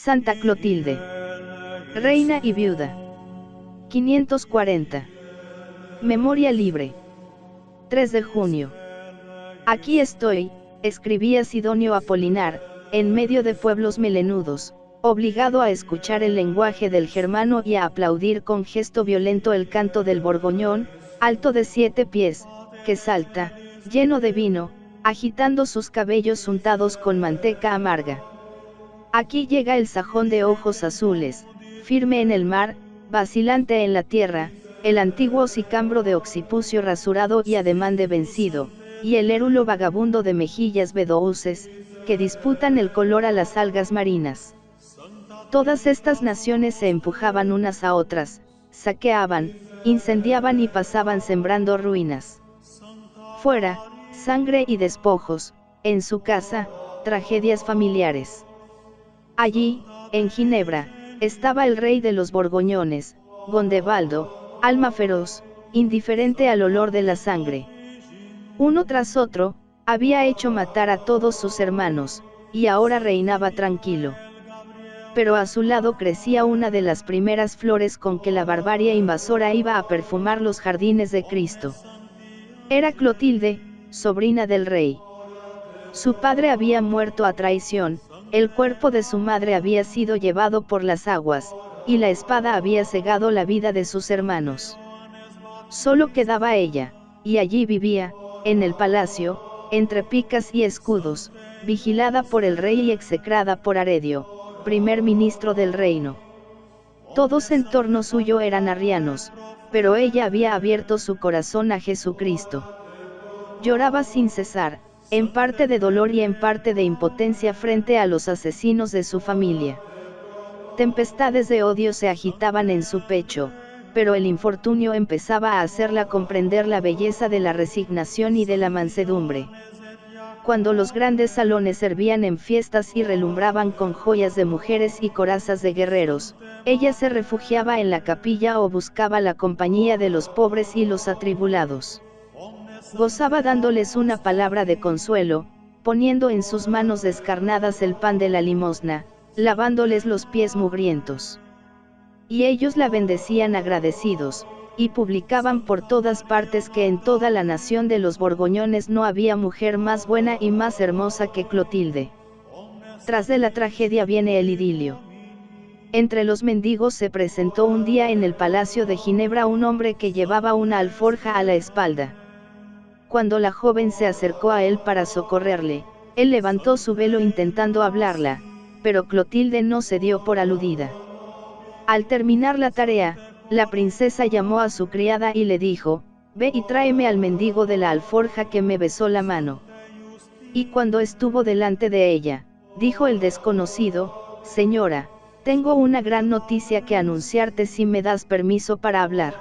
Santa Clotilde. Reina y viuda. 540. Memoria libre. 3 de junio. Aquí estoy, escribía Sidonio Apolinar, en medio de pueblos melenudos, obligado a escuchar el lenguaje del germano y a aplaudir con gesto violento el canto del borgoñón, alto de 7 pies, que salta, lleno de vino, agitando sus cabellos untados con manteca amarga. Aquí llega el sajón de ojos azules, firme en el mar, vacilante en la tierra, el antiguo sicambro de occipucio rasurado y ademán de vencido, y el érulo vagabundo de mejillas bedouces, que disputan el color a las algas marinas. Todas estas naciones se empujaban unas a otras, saqueaban, incendiaban y pasaban sembrando ruinas. Fuera, sangre y despojos; en su casa, tragedias familiares. Allí, en Ginebra, estaba el rey de los borgoñones, Gondebaldo, alma feroz, indiferente al olor de la sangre. Uno tras otro, había hecho matar a todos sus hermanos, y ahora reinaba tranquilo. Pero a su lado crecía una de las primeras flores con que la barbarie invasora iba a perfumar los jardines de Cristo. Era Clotilde, sobrina del rey. Su padre había muerto a traición, el cuerpo de su madre había sido llevado por las aguas, y la espada había cegado la vida de sus hermanos. Solo quedaba ella, y allí vivía, en el palacio, entre picas y escudos, vigilada por el rey y execrada por Aredio, primer ministro del reino. Todos en torno suyo eran arrianos, pero ella había abierto su corazón a Jesucristo. Lloraba sin cesar, en parte de dolor y en parte de impotencia frente a los asesinos de su familia. Tempestades de odio se agitaban en su pecho, pero el infortunio empezaba a hacerla comprender la belleza de la resignación y de la mansedumbre. Cuando los grandes salones servían en fiestas y relumbraban con joyas de mujeres y corazas de guerreros, ella se refugiaba en la capilla o buscaba la compañía de los pobres y los atribulados. Gozaba dándoles una palabra de consuelo, poniendo en sus manos descarnadas el pan de la limosna, lavándoles los pies mugrientos. Y ellos la bendecían agradecidos, y publicaban por todas partes que en toda la nación de los borgoñones no había mujer más buena y más hermosa que Clotilde. Tras de la tragedia viene el idilio. Entre los mendigos se presentó un día en el palacio de Ginebra un hombre que llevaba una alforja a la espalda. Cuando la joven se acercó a él para socorrerle, él levantó su velo intentando hablarla, pero Clotilde no se dio por aludida. Al terminar la tarea, la princesa llamó a su criada y le dijo: «Ve y tráeme al mendigo de la alforja que me besó la mano». Y cuando estuvo delante de ella, dijo el desconocido: «Señora, tengo una gran noticia que anunciarte si me das permiso para hablar».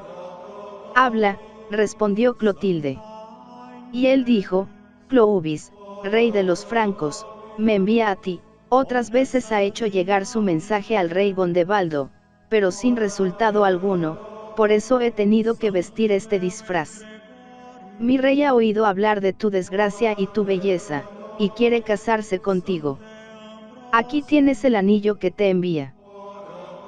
«Habla», respondió Clotilde. Y él dijo: «Clovis, rey de los francos, me envía a ti». Otras veces ha hecho llegar su mensaje al rey Gondebaldo, pero sin resultado alguno, por eso he tenido que vestir este disfraz. Mi rey ha oído hablar de tu desgracia y tu belleza, y quiere casarse contigo. Aquí tienes el anillo que te envía».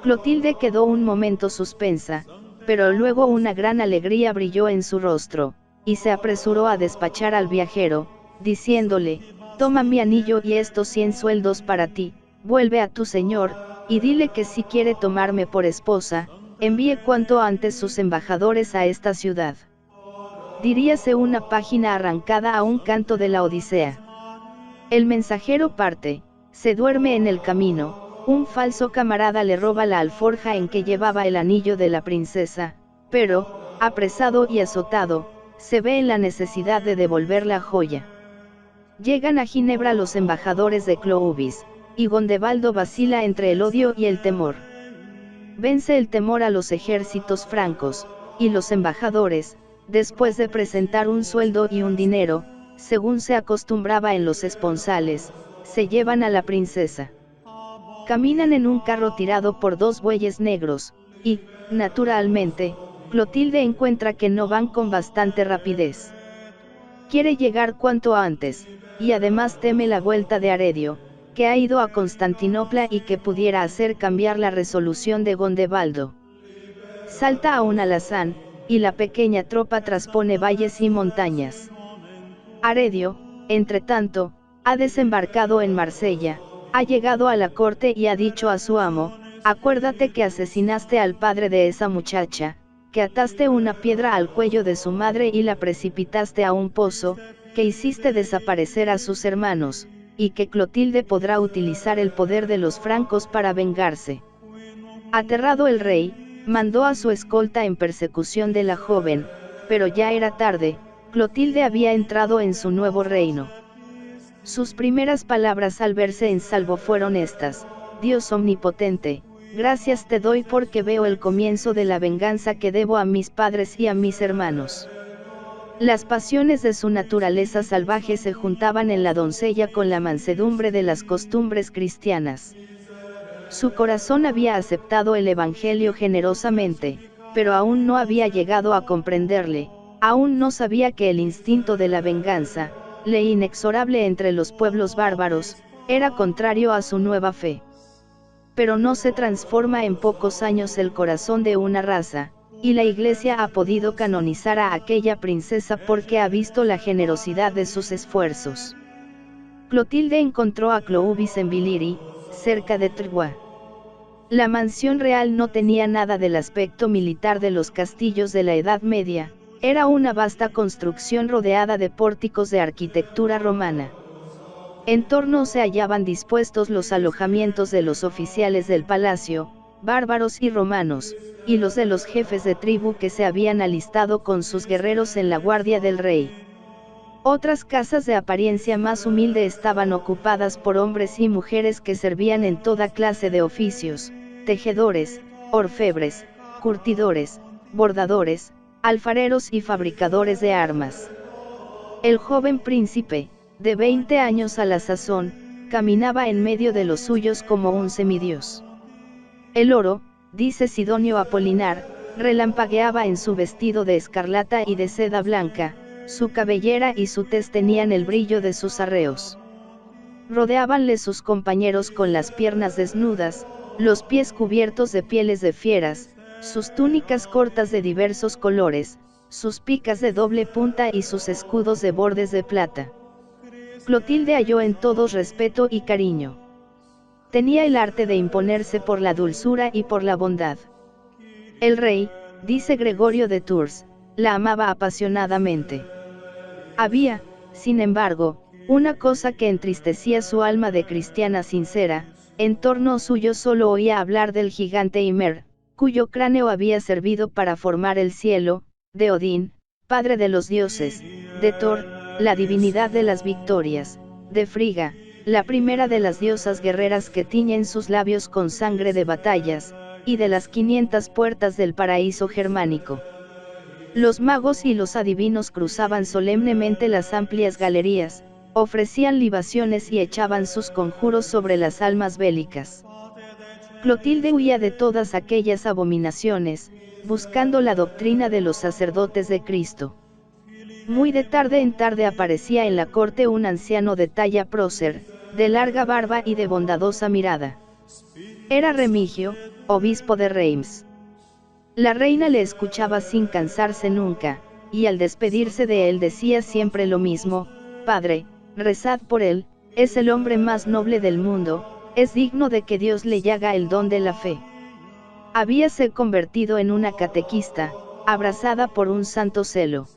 Clotilde quedó un momento suspensa, pero luego una gran alegría brilló en su rostro, y se apresuró a despachar al viajero, diciéndole: «Toma mi anillo y estos 100 sueldos para ti, vuelve a tu señor, y dile que si quiere tomarme por esposa, envíe cuanto antes sus embajadores a esta ciudad». Diríase una página arrancada a un canto de la Odisea. El mensajero parte, se duerme en el camino, un falso camarada le roba la alforja en que llevaba el anillo de la princesa, pero, apresado y azotado, se ve en la necesidad de devolver la joya. Llegan a Ginebra los embajadores de Clovis, y Gondebaldo vacila entre el odio y el temor. Vence el temor a los ejércitos francos, y los embajadores, después de presentar un sueldo y un dinero, según se acostumbraba en los esponsales, se llevan a la princesa. Caminan en un carro tirado por 2 bueyes negros, y, naturalmente, Clotilde encuentra que no van con bastante rapidez. Quiere llegar cuanto antes, y además teme la vuelta de Aredio, que ha ido a Constantinopla y que pudiera hacer cambiar la resolución de Gondebaldo. Salta a un alazán, y la pequeña tropa traspone valles y montañas. Aredio, entre tanto, ha desembarcado en Marsella, ha llegado a la corte y ha dicho a su amo: acuérdate que asesinaste al padre de esa muchacha, que ataste una piedra al cuello de su madre y la precipitaste a un pozo, que hiciste desaparecer a sus hermanos, y que Clotilde podrá utilizar el poder de los francos para vengarse. Aterrado el rey, mandó a su escolta en persecución de la joven, pero ya era tarde. Clotilde había entrado en su nuevo reino. Sus primeras palabras al verse en salvo fueron estas: Dios omnipotente, gracias te doy porque veo el comienzo de la venganza que debo a mis padres y a mis hermanos. Las pasiones de su naturaleza salvaje se juntaban en la doncella con la mansedumbre de las costumbres cristianas. Su corazón había aceptado el Evangelio generosamente, pero aún no había llegado a comprenderle. Aún no sabía que el instinto de la venganza, ley inexorable entre los pueblos bárbaros, era contrario a su nueva fe. Pero no se transforma en pocos años el corazón de una raza, y la Iglesia ha podido canonizar a aquella princesa porque ha visto la generosidad de sus esfuerzos. Clotilde encontró a Clovis en Villiri, cerca de Troyes. La mansión real no tenía nada del aspecto militar de los castillos de la Edad Media. Era una vasta construcción rodeada de pórticos de arquitectura romana. En torno se hallaban dispuestos los alojamientos de los oficiales del palacio, bárbaros y romanos, y los de los jefes de tribu que se habían alistado con sus guerreros en la guardia del rey. Otras casas de apariencia más humilde estaban ocupadas por hombres y mujeres que servían en toda clase de oficios: tejedores, orfebres, curtidores, bordadores, alfareros y fabricadores de armas. El joven príncipe, de 20 años a la sazón, caminaba en medio de los suyos como un semidios. El oro, dice Sidonio Apolinar, relampagueaba en su vestido de escarlata y de seda blanca, su cabellera y su tez tenían el brillo de sus arreos. Rodeábanle sus compañeros con las piernas desnudas, los pies cubiertos de pieles de fieras, sus túnicas cortas de diversos colores, sus picas de doble punta y sus escudos de bordes de plata. Clotilde halló en todos respeto y cariño. Tenía el arte de imponerse por la dulzura y por la bondad. El rey, dice Gregorio de Tours, la amaba apasionadamente. Había, sin embargo, una cosa que entristecía su alma de cristiana sincera: en torno suyo solo oía hablar del gigante Ymer, cuyo cráneo había servido para formar el cielo, de Odín, padre de los dioses, de Thor, la divinidad de las victorias, de Frigga, la primera de las diosas guerreras que tiñen sus labios con sangre de batallas, y de las 500 puertas del paraíso germánico. Los magos y los adivinos cruzaban solemnemente las amplias galerías, ofrecían libaciones y echaban sus conjuros sobre las almas bélicas. Clotilde huía de todas aquellas abominaciones, buscando la doctrina de los sacerdotes de Cristo. Muy de tarde en tarde aparecía en la corte un anciano de talla prócer, de larga barba y de bondadosa mirada. Era Remigio, obispo de Reims. La reina le escuchaba sin cansarse nunca, y al despedirse de él decía siempre lo mismo: Padre, rezad por él, es el hombre más noble del mundo, es digno de que Dios le haga el don de la fe. Habíase convertido en una catequista, abrazada por un santo celo.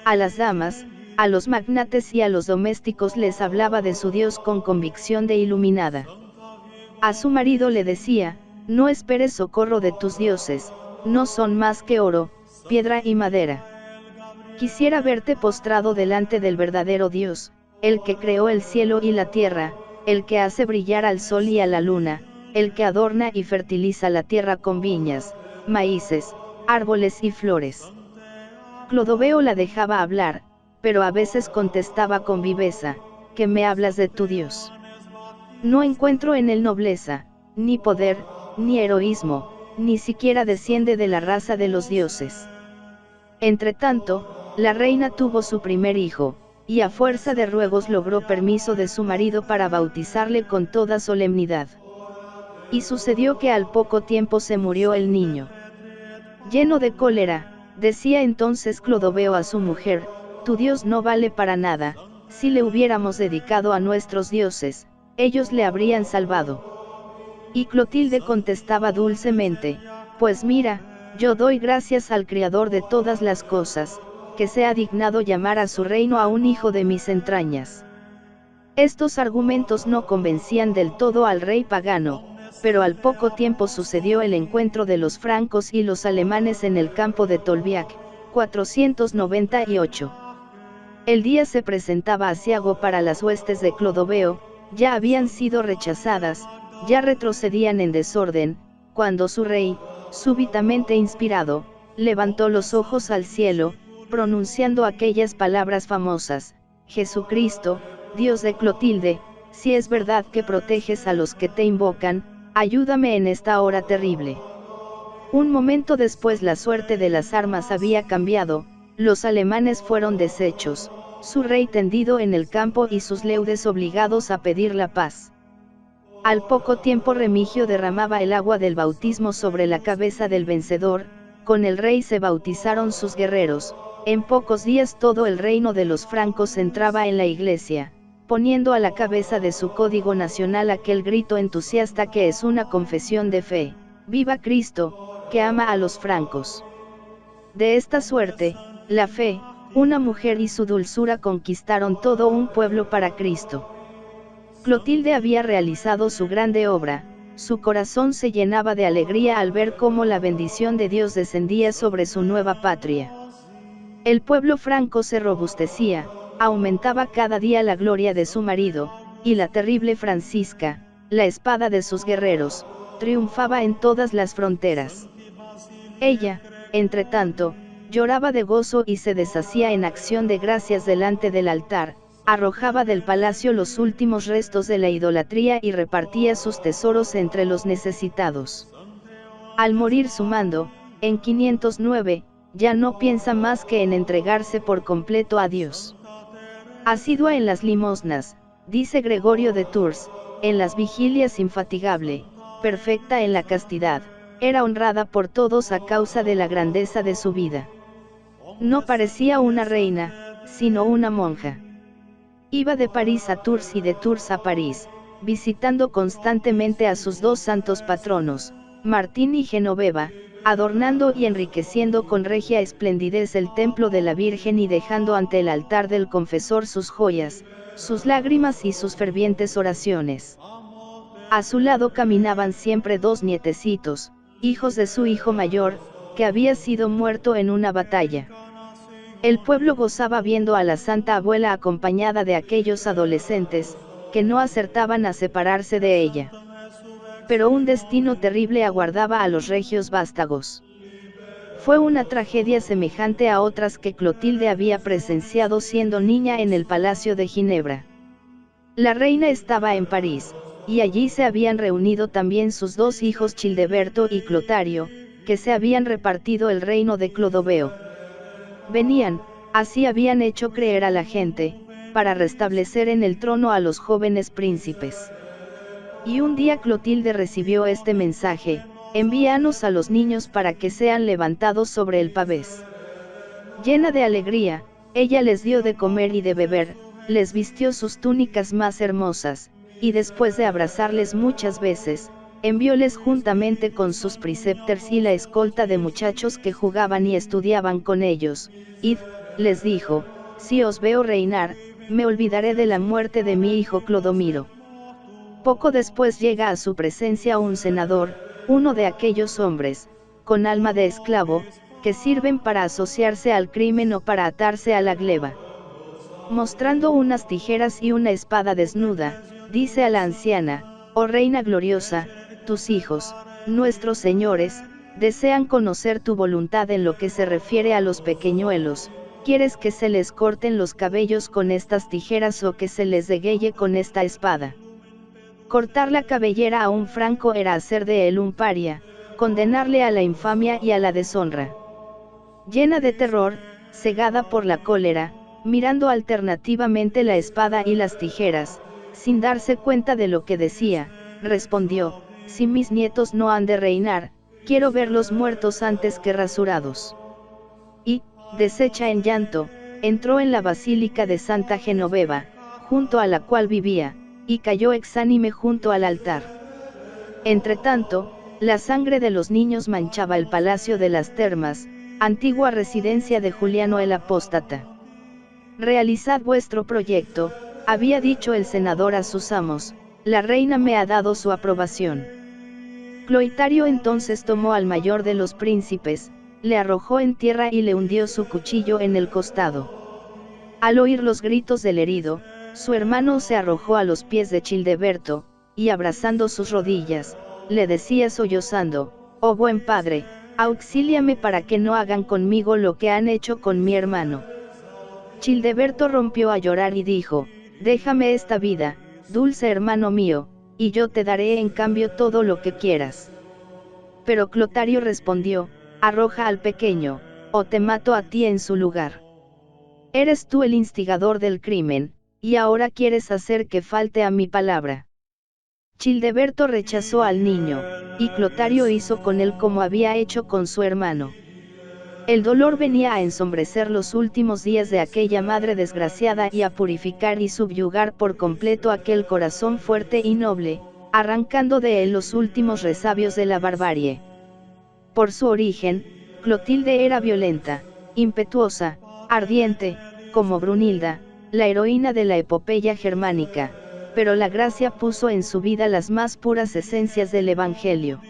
A las damas, a los magnates y a los domésticos les hablaba de su Dios con convicción de iluminada. A su marido le decía: no esperes socorro de tus dioses, no son más que oro, piedra y madera. Quisiera verte postrado delante del verdadero Dios, el que creó el cielo y la tierra, el que hace brillar al sol y a la luna, el que adorna y fertiliza la tierra con viñas, maíces, árboles y flores. Clodoveo la dejaba hablar, pero a veces contestaba con viveza: ¿qué me hablas de tu Dios? No encuentro en él nobleza, ni poder, ni heroísmo, ni siquiera desciende de la raza de los dioses. Entretanto, la reina tuvo su primer hijo, y a fuerza de ruegos logró permiso de su marido para bautizarle con toda solemnidad. Y sucedió que al poco tiempo se murió el niño. Lleno de cólera, decía entonces Clodoveo a su mujer: tu Dios no vale para nada, si le hubiéramos dedicado a nuestros dioses, ellos le habrían salvado. Y Clotilde contestaba dulcemente: pues mira, yo doy gracias al Criador de todas las cosas, que se ha dignado llamar a su reino a un hijo de mis entrañas. Estos argumentos no convencían del todo al rey pagano, pero al poco tiempo sucedió el encuentro de los francos y los alemanes en el campo de Tolbiac, 498. El día se presentaba aciago para las huestes de Clodoveo, ya habían sido rechazadas, ya retrocedían en desorden, cuando su rey, súbitamente inspirado, levantó los ojos al cielo, pronunciando aquellas palabras famosas: Jesucristo, Dios de Clotilde, si es verdad que proteges a los que te invocan, ayúdame en esta hora terrible. Un momento después la suerte de las armas había cambiado, los alemanes fueron deshechos, su rey tendido en el campo y sus leudes obligados a pedir la paz. Al poco tiempo Remigio derramaba el agua del bautismo sobre la cabeza del vencedor, con el rey se bautizaron sus guerreros, en pocos días todo el reino de los francos entraba en la iglesia, poniendo a la cabeza de su código nacional aquel grito entusiasta que es una confesión de fe: ¡Viva Cristo, que ama a los francos! De esta suerte, la fe, una mujer y su dulzura conquistaron todo un pueblo para Cristo. Clotilde había realizado su grande obra, su corazón se llenaba de alegría al ver cómo la bendición de Dios descendía sobre su nueva patria. El pueblo franco se robustecía, aumentaba cada día la gloria de su marido, y la terrible Francisca, la espada de sus guerreros, triunfaba en todas las fronteras. Ella, entretanto, lloraba de gozo y se deshacía en acción de gracias delante del altar, arrojaba del palacio los últimos restos de la idolatría y repartía sus tesoros entre los necesitados. Al morir su mando, en 509, ya no piensa más que en entregarse por completo a Dios. Asidua en las limosnas, dice Gregorio de Tours, en las vigilias infatigable, perfecta en la castidad, era honrada por todos a causa de la grandeza de su vida. No parecía una reina, sino una monja. Iba de París a Tours y de Tours a París, visitando constantemente a sus dos santos patronos, Martín y Genoveva, adornando y enriqueciendo con regia esplendidez el templo de la Virgen y dejando ante el altar del confesor sus joyas, sus lágrimas y sus fervientes oraciones. A su lado caminaban siempre dos nietecitos, hijos de su hijo mayor, que había sido muerto en una batalla. El pueblo gozaba viendo a la santa abuela acompañada de aquellos adolescentes, que no acertaban a separarse de ella. Pero un destino terrible aguardaba a los regios vástagos. Fue una tragedia semejante a otras que Clotilde había presenciado siendo niña en el Palacio de Ginebra. La reina estaba en París, y allí se habían reunido también sus dos hijos Childeberto y Clotario, que se habían repartido el reino de Clodoveo. Venían, así habían hecho creer a la gente, para restablecer en el trono a los jóvenes príncipes. Y un día Clotilde recibió este mensaje: envíanos a los niños para que sean levantados sobre el pavés. Llena de alegría, ella les dio de comer y de beber, les vistió sus túnicas más hermosas, y después de abrazarles muchas veces, envióles juntamente con sus preceptors y la escolta de muchachos que jugaban y estudiaban con ellos. Id, les dijo, si os veo reinar, me olvidaré de la muerte de mi hijo Clodomiro. Poco después llega a su presencia un senador, uno de aquellos hombres, con alma de esclavo, que sirven para asociarse al crimen o para atarse a la gleba. Mostrando unas tijeras y una espada desnuda, dice a la anciana: oh reina gloriosa, tus hijos, nuestros señores, desean conocer tu voluntad en lo que se refiere a los pequeñuelos. ¿Quieres que se les corten los cabellos con estas tijeras o que se les degüelle con esta espada? Cortar la cabellera a un franco era hacer de él un paria, condenarle a la infamia y a la deshonra. Llena de terror, cegada por la cólera, mirando alternativamente la espada y las tijeras, sin darse cuenta de lo que decía, respondió: si mis nietos no han de reinar, quiero verlos muertos antes que rasurados. Y, deshecha en llanto, entró en la Basílica de Santa Genoveva, junto a la cual vivía, y cayó exánime junto al altar. Entretanto, la sangre de los niños manchaba el Palacio de las Termas, antigua residencia de Juliano el Apóstata. Realizad vuestro proyecto, había dicho el senador a sus amos, la reina me ha dado su aprobación. Cloitario entonces tomó al mayor de los príncipes, le arrojó en tierra y le hundió su cuchillo en el costado. Al oír los gritos del herido, su hermano se arrojó a los pies de Childeberto, y abrazando sus rodillas, le decía sollozando: oh buen padre, auxíliame para que no hagan conmigo lo que han hecho con mi hermano. Childeberto rompió a llorar y dijo: déjame esta vida, dulce hermano mío, y yo te daré en cambio todo lo que quieras. Pero Clotario respondió: arroja al pequeño, o te mato a ti en su lugar. Eres tú el instigador del crimen, y ahora quieres hacer que falte a mi palabra. Childeberto rechazó al niño, y Clotario hizo con él como había hecho con su hermano. El dolor venía a ensombrecer los últimos días de aquella madre desgraciada y a purificar y subyugar por completo aquel corazón fuerte y noble, arrancando de él los últimos resabios de la barbarie. Por su origen, Clotilde era violenta, impetuosa, ardiente, como Brunilda, la heroína de la epopeya germánica, pero la gracia puso en su vida las más puras esencias del Evangelio.